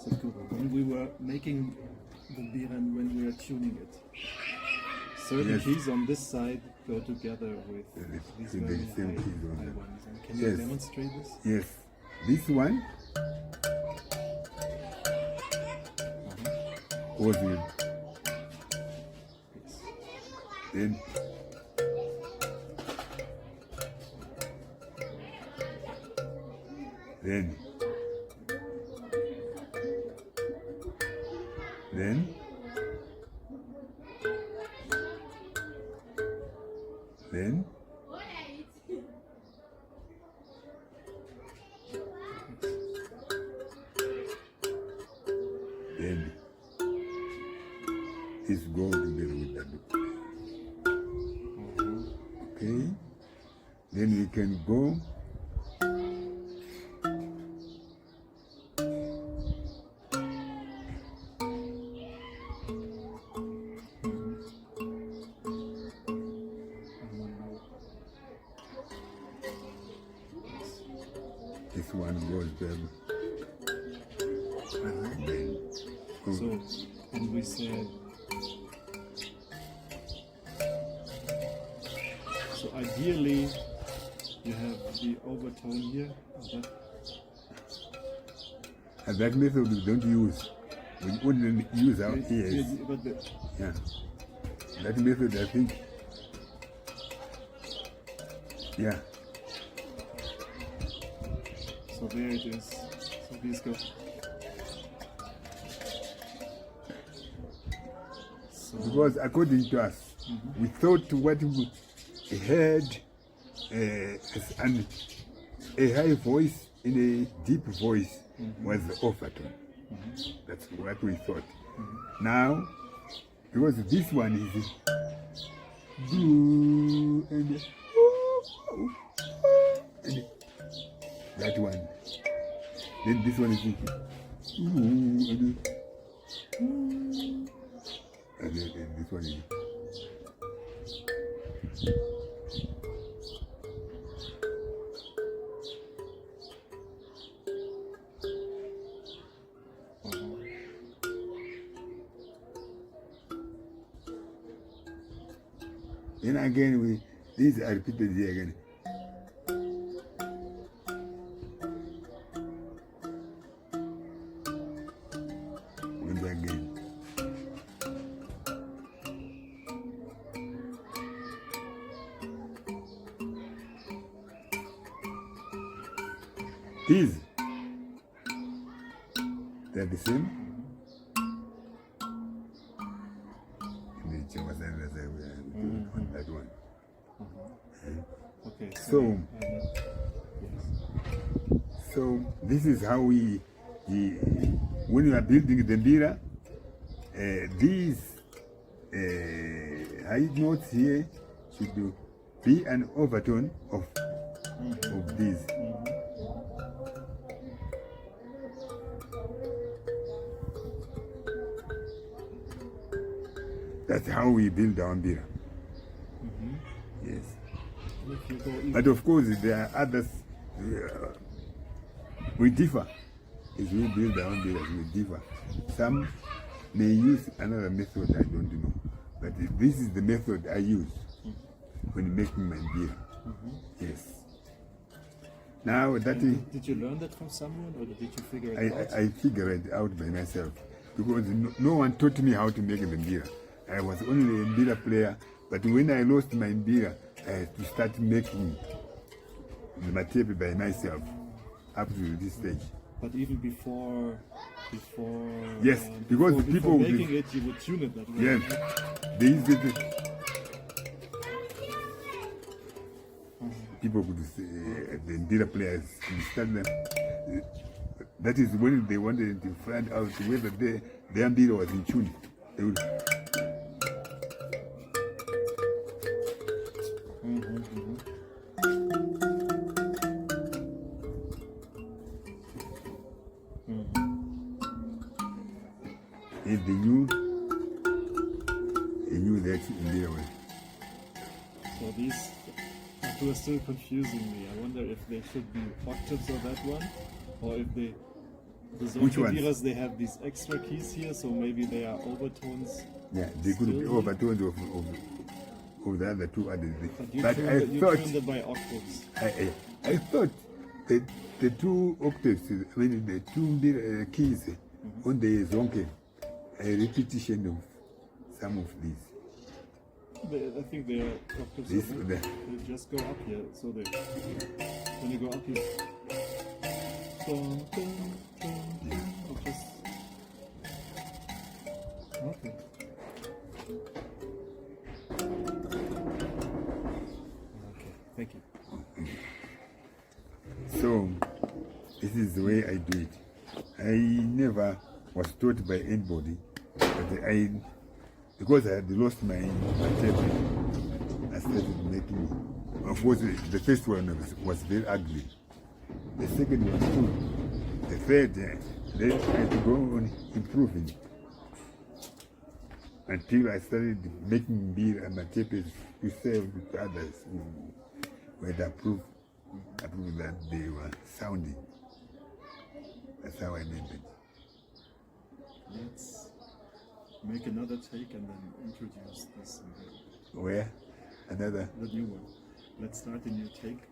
So when we were making the beer and when we were tuning it, certain Yes. keys on this side go together with these with the very same high, keys on high them. ones. And can you Yes. demonstrate this? Yes, this one goes with, Yes. then then then then then this goes together with that. Okay, then we can go this one goes there. And then go. So, and we said, so ideally you have the overtone here. And that method we don't use. We only use our ears. But the, Yeah. That method, I think. Yeah. so there it is. So these go. So, Because according to us, we thought what we heard as a high voice in a deep voice was the overtone. That's what we thought. Now, because this one is and that one. Then this one is and then this one is. Then again, these are repeated here again. Once again. These, they're the same. The Chawasarira side, we are on that one. okay. So, yes. so this is how when you are building the bira, these high notes here should be an overtone of these. That's how we build our bira. Yes. If you go even, But of course, there are others. We differ. As we build our own beers, we differ. Some may use another method, I don't know. But this is the method I use when making my beer. Yes. Now that is, did you learn that from someone, or did you figure it out? I figured it out by myself because no one taught me how to make the beer. I was only a beer player, but when I lost my beer, I had to start making the matepe by myself up to this stage. But even before Yes, because before people would- making it, you would tune it that way. Yes, right? they used it. People could say, the beer players understand them. That is when they wanted to find out whether their beer was in tune. They would, if they knew that in their way. So these two are still confusing me. I wonder if they should be octaves of that one, or if they The Which ones? Zonke they have these extra keys here, so maybe they are overtones. Yeah, they could be Still- overtones of the other two others. You But I tuned thought them by octaves. I thought that the two octaves, I mean the two keys on the zonke, a repetition of some of these. I think they are octaves. This, of- the, They just go up here, so they when you go up here. Dun, dun, dun, or just okay. Okay, thank you. so this is the way I do it. I never was taught by anybody, but because I had lost my matepe, I started making it. Of course, the first one was very ugly. The second one too. The third, then I had to go on improving until I started making beer and matepe to sell to others who would approve that they were sounding. That's how I made it. Let's make another take and then introduce this Where? Another? the new one. Let's start a new take.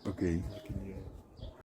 Okay. Like in your